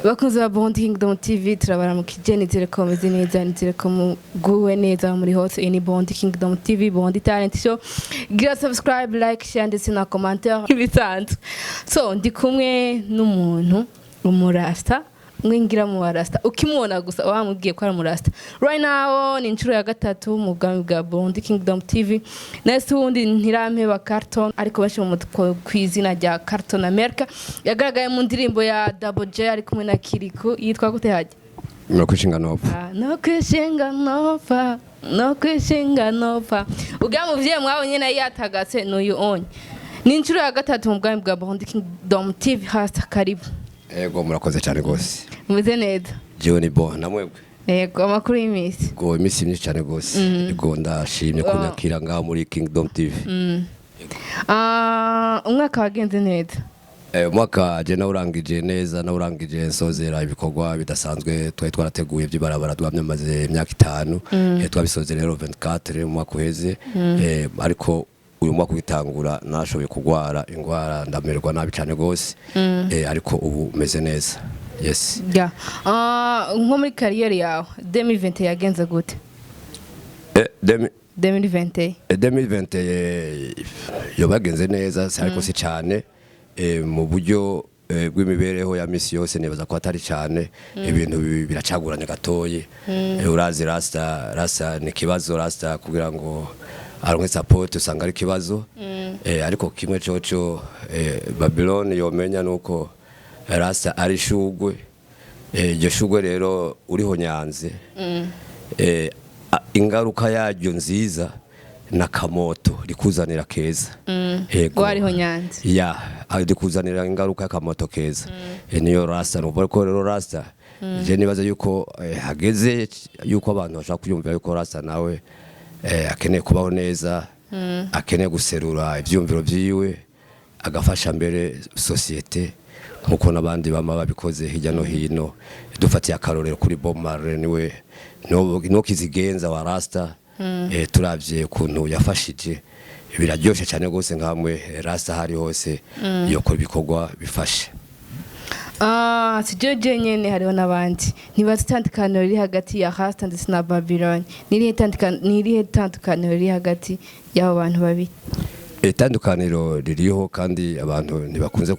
bakunze ba Kingdom TV turabaramukije nizere ko meze neza nizere ko bwiwe neza muri hose ini Kingdom TV talent show gira subscribe like share ndetse na commentaire ibisanzwe so ndi kumwe n'umuntu umurasta mwingira mu barasta ukimubona gusa wamubwiye ko ari umurasta right now ni inshuro ya gatatu mu bwami bwa Kingdom TV nese wundi ntirampeba Carton ariko bashi mu kwizina rya Carton America yagaragaye mu ndirimbo ya Double J ari kumwe na Kiriko yitwa gute haje no kwishinga nopfa no kwishinga nopfa ugamuvye mwabonye na yatagatse n'uyu onye ni inshuro ya gatatu mu bwami bwa Kingdom TV hasta karibu. Ego murakoze cyane gose. Muze neza. Joni bo namwebwe. Ego amakuru y'imisi. Go imisi myinshi cyane gose. Ego ndashimye kunyakira ngaho muri Kingdom TV. Umwaka wagenze neza. Umwaka je nawurangije neza nawurangije nsozera ibikorwa bidasanzwe twari twarateguye by'ibarabara twamyamaze imyaka 5 twabisozera rero 24 mu mwaka uheze ariko uyu mwaka ugitangura nashoboye kugwara ingwara ndamererwa nabi cyane gose ariko ubu meze neza. Yes. Yeah. Nko muri career yawe 2020 yagenze gute? 2020 yobagenze neza ariko si cyane mu buryo bw'imibereho ya misi yose nebaza ko atari cyane ibintu biracaguranye gatoye urazi rasta ni kibazo rasta kugira ngo aronke support usanga ari kibazo ariko kimwe coco Babylon yomenya nuko rasta ari shugwe iryo shugwe rero uriho nyanze ingaruka yaryo nziza na kamoto rikuzanira keza yego ariho nyanze ya rikuzanira ingaruka kamoto keza niyo rasta nuko ko rero rasta je nibaza yuko hageze yuko abantu bashaka kuyumvira yuko rasta nawe akeneye kubaho neza akeneye guserura ibyumviro byiwe agafasha mbere societe nkuko nabandi bama babikoze hirya no hino dufatiye akarorero kuri Bob Marley niwe no kizigenza wa rasta turavye kuntu yafashije biraryoshe cyane gose nkamwe rasta hari hose yokora ibikorwa bifashe. Sijoje nyene hariho nabandi ntibazitandukaniro riri hagati ya Rasta ndetse na Babylon nirihe tandukaniro riri hagati y'abo bantu babiri? Itandukaniro ririho kandi abantu ntibakunze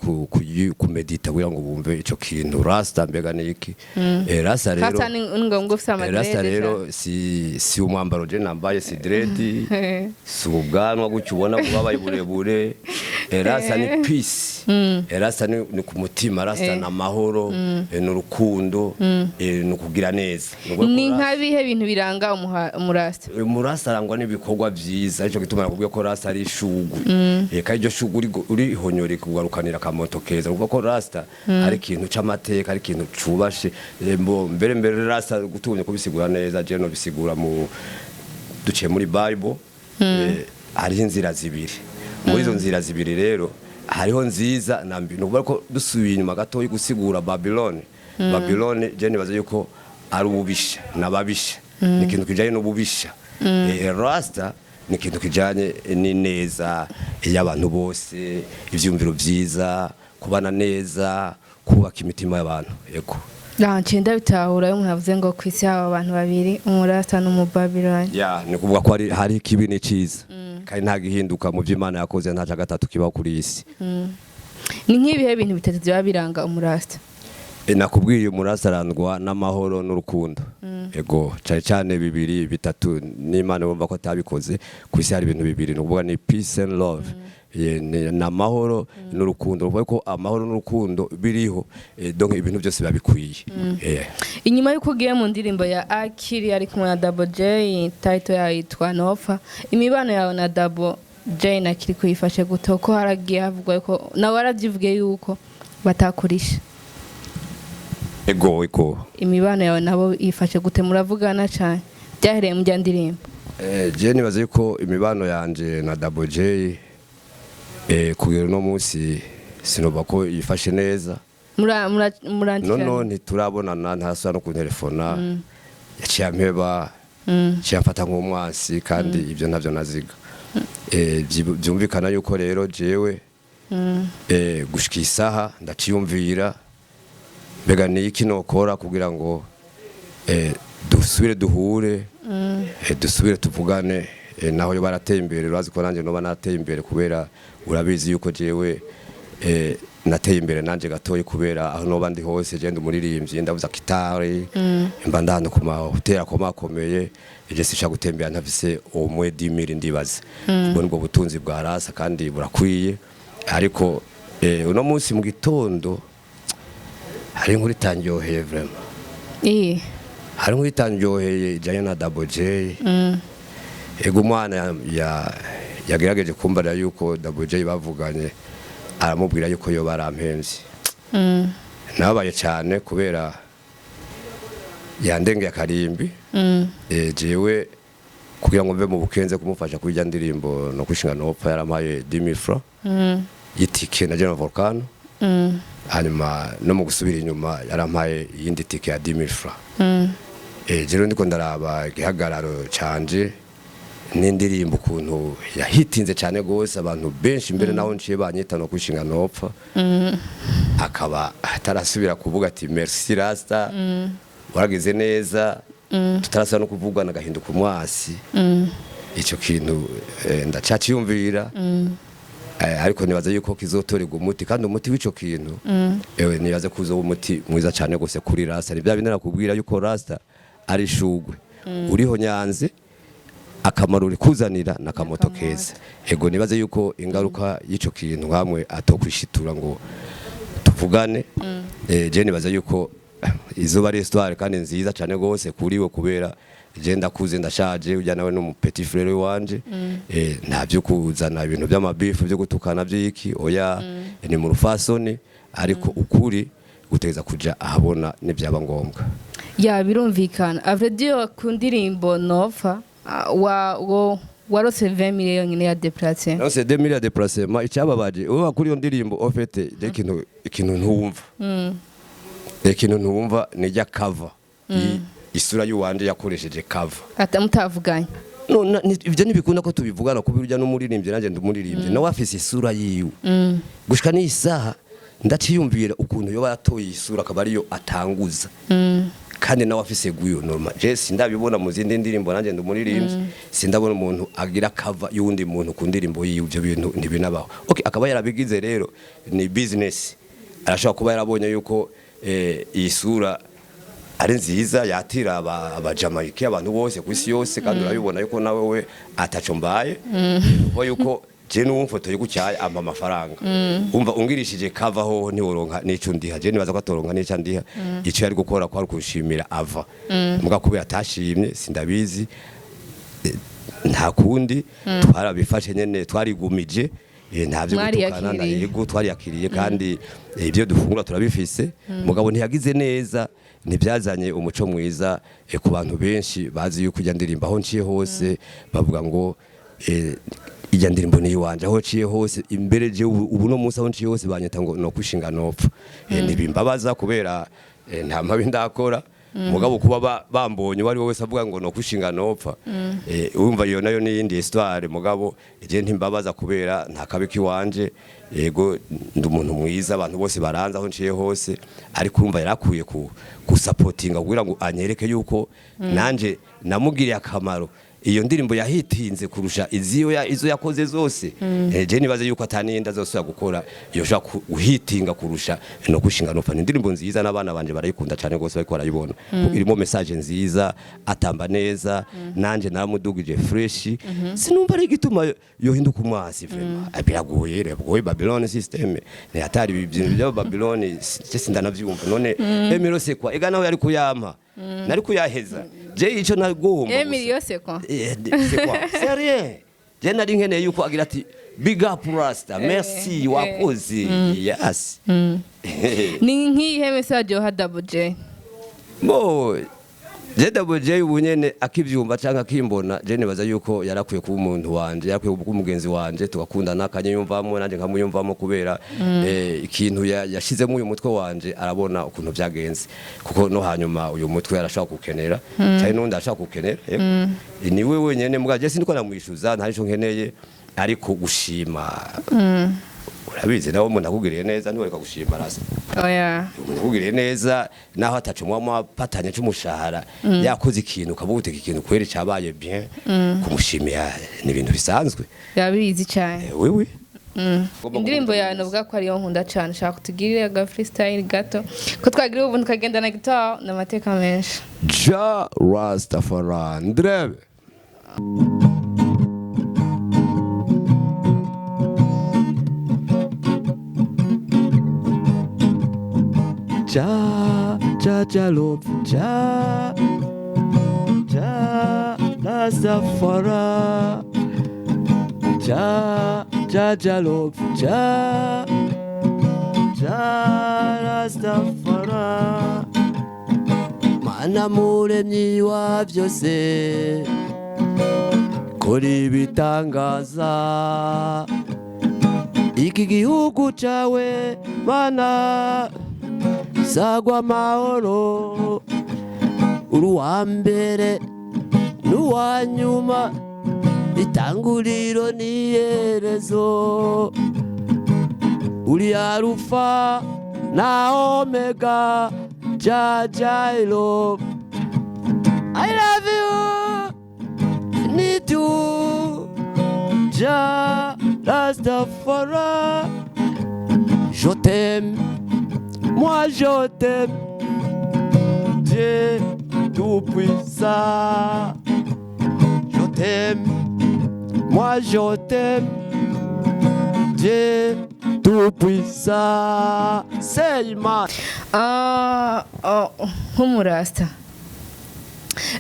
kumedita kugira ngo bumve ico kintu rasta mbega niki rasta rero si umwambaro je nambaye si dread si ubwanwa gutyo ubona kubabaye burebure rasta ni peace rasta ni ku mutima rasta na mahoro n'urukundo n'ukugira neza ni nkabihe bintu biranga umurasta arangwa n'ibikorwa byiza ico gituma nakubwiye ko rasta ari shugu kandi iryo shuguri uri honyore kugarukanira kamoto keza kuko ko rasta ari ikintu c'amateka ari ikintu cubashe mbere rasta gutunye kubisigura neza je no bisigura mu duciye muri Bible hari inzira zibiri muri izo nzira zibiri rero hariho nziza na mbi nuko ko dusubiye inyuma gato gusigura Babylon je nibaza yuko ari ububisha nababisha ni ikintu kijanye n'ububisha rasta ni ikintu kijanye ni neza y'abantu bose ivyumviro vyiza kubana neza kubaka imitima y'abantu yego ncinda bitahura yo mwavuze ngo kwisi aba abantu babiri umurasta n'umubabylon ni kuvuga ko hari kibi ni ciza kandi nta gihinduka mu vy'Imana yakoze nta gatatu kibaho kuri isi ni nk'ibihe bintu bitatu bya biranga umurasta nakubwiye umurasta arandwa n'amahoro n'urukundo ego cyane bibiri bitatu n'Imana bumva ko tabikoze kwisi hari ibintu bibiri nukuvuga ni peace and love na mahoro n'urukundo uvuga ko amahoro n'urukundo biriho donc ibintu byose babikwiye inyuma yuko ugiye mu ndirimbo ya Akiri ari kumwe na Double J title yitwa Nopfa imibano yawe na Double J na Akiri kuyifashe guto ko haragiye havugwa ko nawe waravyivuge yuko batakurisha ego imibano yawe nabo ifashe gute muravugana cyane byahereye mu ndirimbo je nibaze yuko imibano yanje na Double J kugera no munsi sinoba ko yifashe neza murandikana no ntiturabonana ntasa no ku telefona yaciye ampeba cyafata nk'umwansi kandi ibyo navyo naziga byumvikana yuko rero jewe gushika isaha ndaciyumvira mbega ni iki nokora kugira ngo dusubire duhure dusubire tuvugane naho yo barateye imbere urazi ko nanje no banateye imbere kubera urabizi yuko jewe nateye imbere nanje gatoyi kubera aho no bandi hose je ndumuririmbyi ndavuza gitari mba ndahano ku mahoteli akomakomeye je sisha gutembera ntafise omwe 10000 ndibaza ubwo nibwo butunzi bwa rasa kandi burakwiye ariko uno munsi mu gitondo hari nkuri tanyoheye vraiment hari nkuri tanyoheye ijanye na Double J ego umwana yagerageje kumbarira yuko Double J bavuganye aramubwira yuko yo barampemvye nabaye cyane kubera yandenge akarimbi jewe kugira ngo mve mu bukenze kumufasha kujya ndirimbo no kwishinga no opfa yaramaye 10000 francs yitike na General Volcano hanyuma no mu gusubira inyuma yarampaye yindi tike ya 10000 francs jero ndiko ndaraba gihagararo canje n'indirimbo kuntu yahitinze cyane gose abantu benshi mbere naho nciye banyita no kwishinga no opfa akaba atarasubira kuvuga ati merci rasta waragize neza tutarasa no kuvugana agahinduka umwasi ico kintu ndacaciyumvira ariko nibaza yuko kizotorerwa umuti kandi umuti w'ico kintu ewe nibaza kuzo umuti mwiza cyane gose kuri rasta nibya binara kubwira yuko rasta ari shugwe uriho nyanze akamaro rikuzanira nakamoto keza ego nibaze yuko ingaruka y'ico kintu nkamwe atokwishitura ngo tuvugane je nibaza yuko izuba ari histoire kandi nziza cyane gose kuriwe kubera je ndakuze ndashaje ujya nawe no mu petit frère wanje nta byo kuzana ibintu by'amabifu byo gutukana by'iki oya ni mu rufasoni ariko ukuri guteza kuja ahabona nibyaba ngombwa ya birumvikana avredio kundirimbo nova warose 20 millions ya déplacement non c'est 2 millions de déplacement icyababaje uba kuri yo ndirimbo en fait ikintu ntumva ikintu ntumva nijya cover isura y'uwanje yakoresheje cover atamutavuganye no ivyo nibikunda ko tubivugana kubirya no muririmbye nanje ndumuririmbye no wafise isura yiwe gushika ni isaha ndaciyumvira ukuntu yo batoye isura akaba ariyo atanguza kandi nawe afise guyo normal je sindabibona mu zindi ndirimbo nanje ndumuririmbye sindabona umuntu agira cover y'undi muntu ku ndirimbo yiwe ivyo bintu ntibinabaho okay akaba yarabigize rero ni business arashobora kuba yarabonye yuko iyi sura ari nziza yatira abajamaike abantu bose kwisi yose kandi urabibona yuko nawe we ataco mbaye uko yuko je n'umfoto y'ugucyaye amba amafaranga umva ungirishije kava ho ntiworonka n'ico ndiha je nibaza ko atoronka n'ico ndiha ico yari gukora ko ari kushimira ava muga kubera atashimye sindabizi nta kundi twarabifashe nyene twarigumije ntabyo gutukana na yego twariyakiriye kandi ibyo dufungura turabifise mugabo ntiyagize neza ntibyazanye umuco mwiza ku bantu benshi bazi yuko ujya ndirimba aho nciye hose bavuga ngo ijya ndirimbo ni iwanje aho nciye hose imbere je ubu no munsi aho nciye hose banyita ngo no kwishinga nopfa ntibimbabaza kubera nta mabi ndakora mugabo kuba bambonye wari wese avuga ngo no kwishinga nopfa urumva iyo nayo n'iyindi histoire mugabo je ntimbabaza kubera nta kabiki wanje yego ndi umuntu mwiza abantu bose baranza aho nciye hose ariko urumva yarakuye ku supportinga kugira ngo anyereke yuko nanje namugiriye akamaro iyo ndirimbo yahitinze kurusha izo yakoze zose je nibaze yuko ataniyenda zose gukora iyo sha uhitinga kurusha no gushinga nopfa indirimbo nziza n'abana banje barayikunda cyane gose bariko barayibona irimo message nziza atamba neza nanje naramudugije fresh sinumva ari gituma yohinduka umwasi vraiment abiragoye rebo Babylon system ne atari ibintu bya Babylon sindanavyumva none Emiro sekwa ega nawe yari kuyampa nari kuyaheza je ico nagomba Emilio sekwa c'est rien je nari nkeneye yuko agira ati big up rasta merci wakoze yes ni nkihe message yo Double J bo je Double J ubunyene akivyumva canka akimbona je nibaza yuko yarakwiye kuba umuntu wanje yarakwiye kuba umugenzi wanje tugakundana akanyumvamo nanje nkamuyumvamo kubera ikintu yashizemo uyu mutwe wanje arabona ukuntu byagenze kuko no hanyuma uyu mutwe yarashaka gukenera cyane nundi ashaka gukenera ni wewe nyene muga je sindiko namwishuza ntari cyo nkeneye ariko gushima urabizi nawe umuntu akugiriye neza ntiwereka gushima rasa oya umuntu akugiriye neza naho atacumwa mapatanya cy'umushahara yakoze ikintu ukavuga uteka ikintu kweri cyabaye bien kumushimira ni ibintu bisanzwe yabizi cyane wewe indirimbo yawe navuga ko ariyo nkunda cyane shaka tugirire aga freestyle gato ko twagiriye ubu tukagenda na guitar n'amateka menshi Ja Rastafari ndrebe Ja love Ja Rastafari Ja love Ja Rastafari mana muremyi wa byose kora ibitangaza iki gihugu cawe mana sagwa amahoro uruwa mbere n'uwa nyuma itanguriro n'iherezo uri arufa na omega Ja I love you need you Ja Rastafari je t'aime moi je t'aime Dieu tout puissant je t'aime moi je t'aime Dieu tout puissant say man nk'umurasta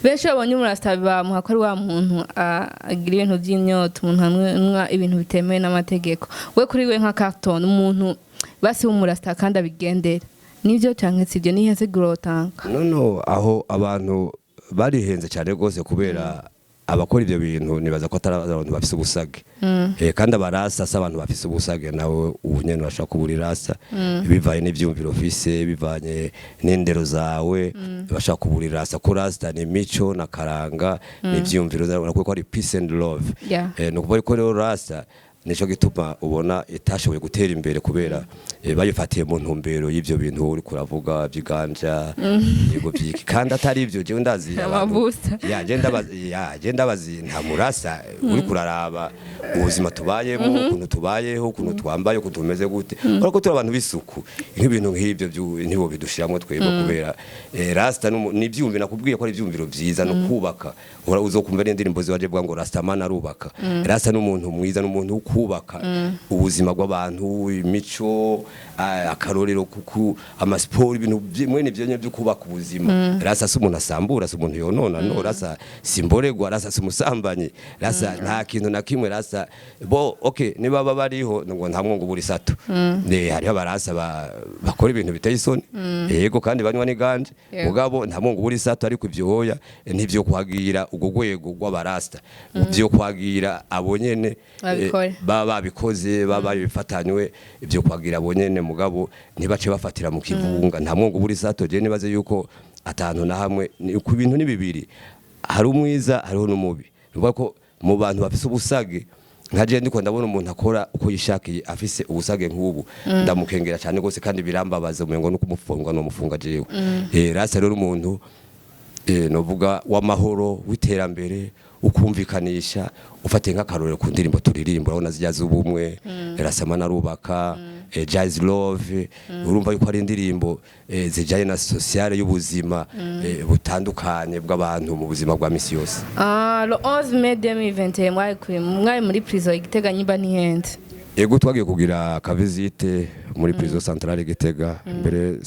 benshi babonye umurasta bamuha ko ari wa muntu agira ibintu by'inyota umuntu anywa ibintu bitemewe n'amategeko we kuri we nka carton umuntu basi w'umurasta kandi abigendera nivyo cyangwa sivyo nihenze grotanga no aho abantu barihenze cyane rwose kubera abakora ibyo bintu nibaza ko atari abantu bafise ubusage kandi abarasa abantu bafise ubusage nawe ubunyene bashaka kubura irasa bivanye n'ivyumviro ufise bivanye n'indero zawe bashaka kubura irasa ko rasta ni mico na karanga n'ivyumviro zawe ko ari peace and love no kuvuga ko rero rasta nico gituma ubona itashoboye gutera imbere kubera bayifatiye mu ntumbero y'ivyo bintu uri kuravuga byiganja yego byiki kandi atari ivyo je ndazi amabusta je ndabazi nta murasa uri kuraraba ubuzima tubayemo ukuntu tubayeho ukuntu twambaye ukuntu tumeze gute ariko turi abantu bisuku nk'ibintu nk'ivyo ntibo bidushiramwe twebwe kubera rasta n'ivyumviro nakubwiye ko ari ivyumviro vyiza no kubaka uzokumva n'indirimbo ziwaje bwa ngo rasta man arubaka rasta n'umuntu mwiza n'umuntu kubaka ubuzima bw'abantu imico akarorero kuku amasport ibintu mwene byo byo kubaka ubuzima rasa se umuntu asambura se umuntu yonona no rasa simboregwa rasa se umusambanyi rasa nta kintu na kimwe rasa bo okay niba bariho ngo ntamwe ngo buri sato hari abarasa bakora ibintu biteye isoni yego kandi banywa n'iganje mugabo ntamwe ngo buri sato ariko ivyo hoya ntivyo kwagira ugo gwego rw'abarasta byo kwagira abonyene babikoze babifatanywe ibyo kwagira abonyene mugabo ntibace bafatira mu kivunga nta mwongo buri sato je nibaze yuko atantu na hamwe ku bintu ni bibiri hari umwiza hariho n'umubi nuvuga ko mu bantu bafise ubusage nkaje ndiko ndabona umuntu akora uko yishakiye afise ubusage nk'ubu ndamukengera cyane gose kandi birambabaza umengo no kumufungwa no mufunga jewe rasa rero umuntu novuga w'amahoro w'iterambere ukumvikanisha ufate nk'akarorero ku ndirimbo turirimba urabona zijya z'ubumwe rasama narubaka jazz love urumva yuko ari indirimbo zijanye na sociale y'ubuzima butandukanye bw'abantu mu buzima bwa misi yose le 11 mai 2021 mwari muri prison Igitega nyimba nihende ego twagiye kugira ka visite muri prison centrale Gitega mbere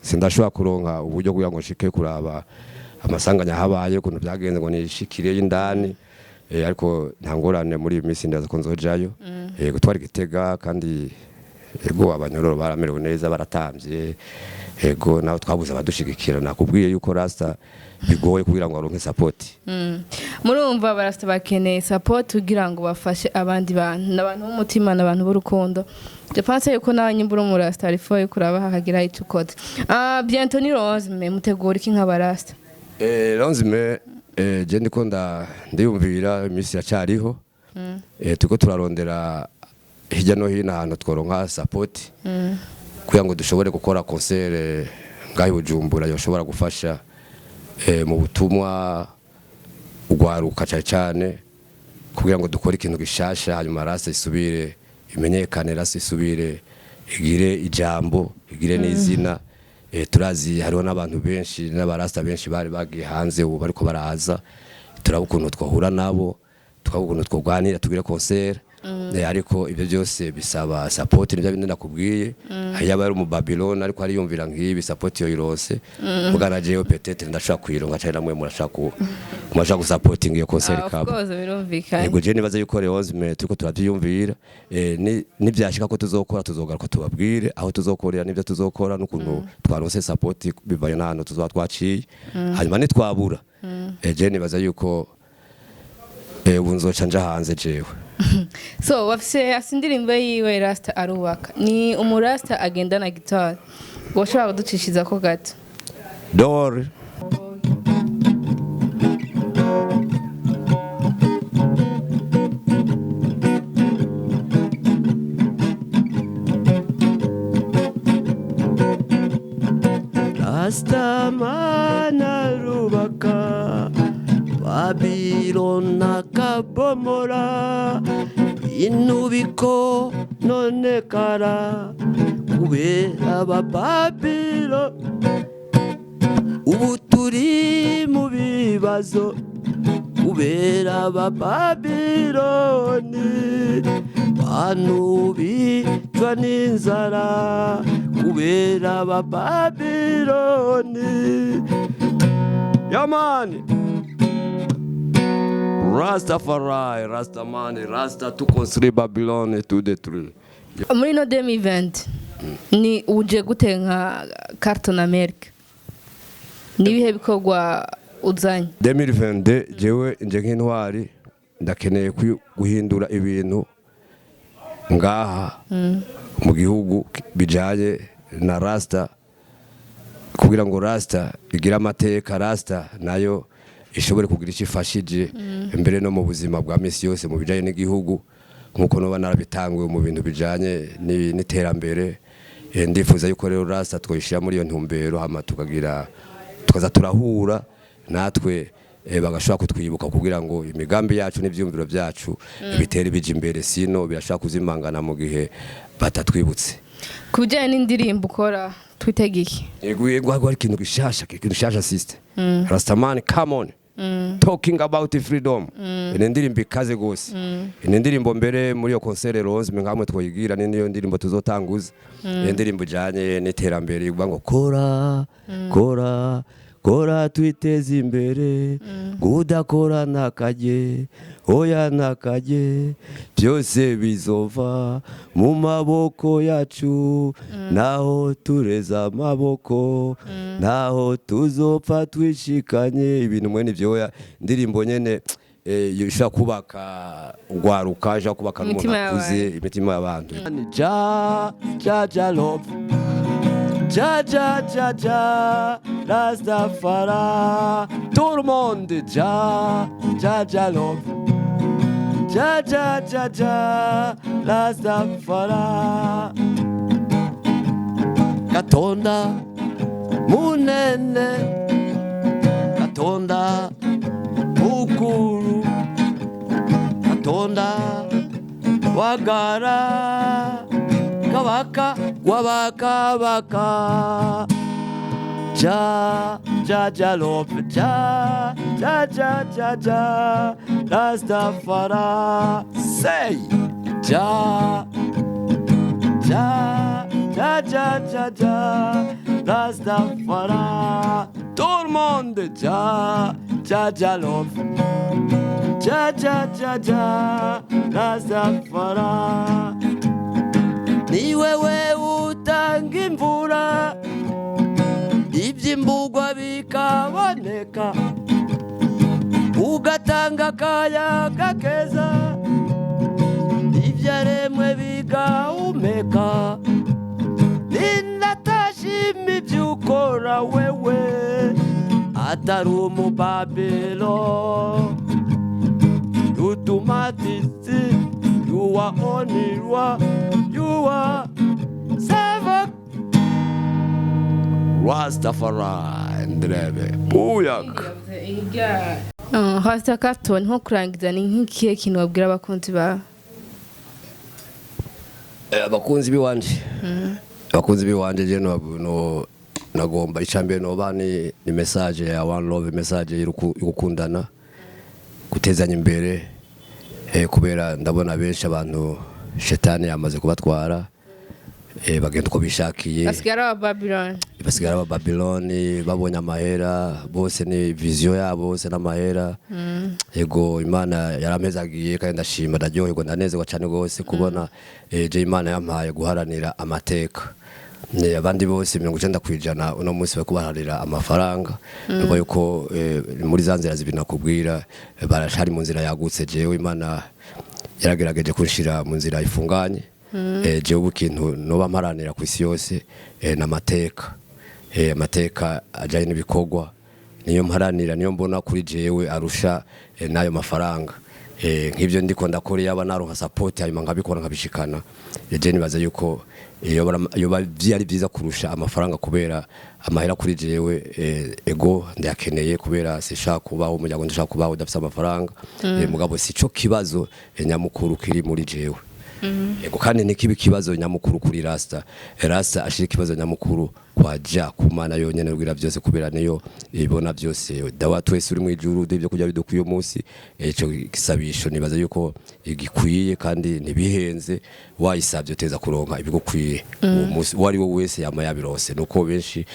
sindashobora kuronka uburyo kugira ngo nshike kuraba amasanganya habaye ukuntu byagenze ngo nishikire y'indani ariko nta ngorane muri iyi minsi ndaza ko nzojayo yego twari Gitega kandi ego abanyororo baramerewe neza baratamvye ego naho twabuze abadushigikira nakubwiye yuko rasta bigoye kugira ngo aronke support murumva barasta bakeneye support kugira ngo bafashe abandi bantu n'abantu b'umutima n'abantu b'urukundo je pense yuko n'abanyimbura mu rasta arifoye kuraba hakagira icyo ukora bientôt ni Rose mais mutegura iki nk'abarasta Rose mais je ndiko ndiyumvira imisi yacariho tuko turarondera hirya no hino ahantu tworonka support kugira ngo dushobore gukora concert ngaho Bujumbura yoshobora gufasha mu butumwa ugwaruka cyane kugira ngo dukore ikintu gishasha hanyuma rasta isubire imenyekane, rasta isubire igire ijambo, igire n'izina. Turazi hariho n'abantu benshi n'abarasta benshi bari bagiye hanze ubu bariko baraza, turabukuntu twahura nabo tukabukuntu twogwanira tugire concert. Ariko ibyo byose bisaba support, nibyo bindi nakubwiye. Yaba ari mu Babylon ariko ari yumvira nkibi support yo irose mugana jewe peut-être ndashaka kuyironka cyane namwe murashaka gusupporting iyo concert kabo. Of course birumvikana. Yego je nibaza yuko Leonze me turiko turavyiyumvira ni byashika ko tuzokora tuzogaruka tubabwire aho tuzokorera nibyo tuzokora n'ukuntu twarose support bivaye n'ahantu tuzoba twaciye hanyuma nitwabura je nibaza yuko ubu nzoca nja hanze jewe. So wafise asindirimbo yiwe Rasta arubaka, ni umurasta agenda na guitar, woshobora kuducishiza ko gato? Dore Rasta mana rubaka Babylon nakabomora inubiko none kara kubera Babylon ubu turi mu bibazo kubera Babylon bantu bicwa n'inzara kubera Babylon. Yamani Rastafari, Rastamani, Rasta to construire Babylon et to détruire. Muri no 2020 ni uje gute nka Carton America, nibihe bikorwa uzanye? 2022 jewe nje nk'intwari ndakeneye guhindura ibintu ngaha mu gihugu bijaye na Rasta kugira ngo Rasta igira amateka, Rasta nayo ishobore kugira ikifashije imbere no mu buzima bwa misi yose mu bijaye n'igihugu nkuko no banarabitangwe mu bintu bijanye n'iterambere. Ndifuza yuko rero Rasta twoyishira muri iyo ntumbero hama tukaza turahura natwe bagashaka kutwibuka kugira ngo imigambi yacu n'ivyumviro byacu ibitera bije imbere, sino birashaka kuzimangana mu gihe batatwibutse. Kubijanye n'indirimbo ukora twitegiki? Yego hari ikintu gishasha sister. Rastaman come on. Talking about freedom. Indirimbo ikaze gose. Indirimbo mbere muri yo concert Rose nkamwe twoyigira niyo ndirimbo tuzotanguza. Indirimbo janye n'iterambere yuvuga ngo kora twiteze imbere gudakora nakaje oya nakaje byose bizova mu maboko yacu naho tureza amaboko naho tuzopfa twishikanye ibintu mwe nivyo ndirimbo nyene yishaka kubaka ugwaruka aje kubaka n'umuntu akuze imitima y'abantu. Ja love ja Rastafari tout le monde ja love ja Rastafari Katonda munene Katonda mukuru Katonda wagara kabaka wabaka ja love ja Rastafari say ja Rastafari tout le monde ja love ja Rastafari ni wewe utanga imvura iby'imbugwa bikaboneka ugatanga akayaga keza ibyaremwe bigahumeka ninatashima ibyo ukora wewe atari umubabelo utumatisi you are only you are seven. Rastafari ndrebe uyaka hasta kato nko kurangiza ni nk'ikihe kintu wabwira abakunzi ba abakunzi biwanje je no nagomba icambere no bani ni message ya one love message y'ukundana gutezanya imbere kubera ndabona benshi abantu shetani yamaze kubatwara bagenda uko bishakiye basigara aba Babylon babonye amahera bose ni vision yabo bose n'amahera yego Imana yaramezagiye kandi ndashima ndaryoherwa ndanezerwa cyane gose kubona je Imana yampaye guharanira amateka abandi bose 90% uno munsi bakubaharira amafaranga nuko yuko muri zanzira zibinakubwira barashari mu nzira yagutse jewe Imana yaragerageje kunshira mu nzira ifunganye jewe ukintu no bamparanira ku isi yose n'amateka amateka ajanye n'ibikorwa niyo mparanira niyo mbona kuri jewe arusha nayo mafaranga nk'ivyo ndiko ndakora yaba naronka support hanyuma nkabikora nkabishikana je nibaza yuko iyo byari byiza kurusha amafaranga kubera amahera kuri jewe ego ndakeneye kubera sishaka kubaho umuryango ndashaka kubaho udafite amafaranga mugabo sico kibazo nyamukuru kiri muri jewe ego kandi nikibi kibazo nyamukuru kuri rasta ashira kibazo nyamukuru kwaja kumana yonyene rwira byose kubera niyo ibona byose dawa twese uri mu ijuru ibyo kujya bidukwiye umunsi ico gisabisho nibaza yuko igikwiye kandi nibihenze wayisabye uteza kuronka ibigukwiye uwo munsi wari wo wese yama yabirose nuko benshi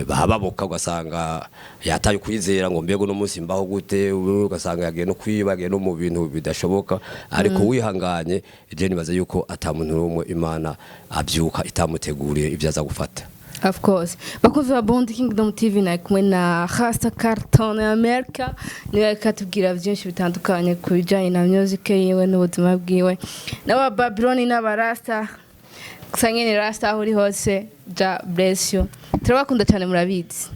bahababoka ugasanga yataye kwizera ngo mbego no munsi mbaho gute ugasanga yagiye no kwiba yagiye no mu bintu bidashoboka ariko wihanganye je nibaza yuko atamuntu rumwe Imana abyuka itamuteguriye ibyaza gufata. Of course. Bakunzi ba Bond Kingdom TV na kumwe na Rasta Carton America niwe katubwira byinshi bitandukanye ku bijanye na music yewe n'ubuzima bwiwe n'aba Babylon n'abarasta kusanyene rasta aho uri hose ja bless you turabakunda cyane murabizi.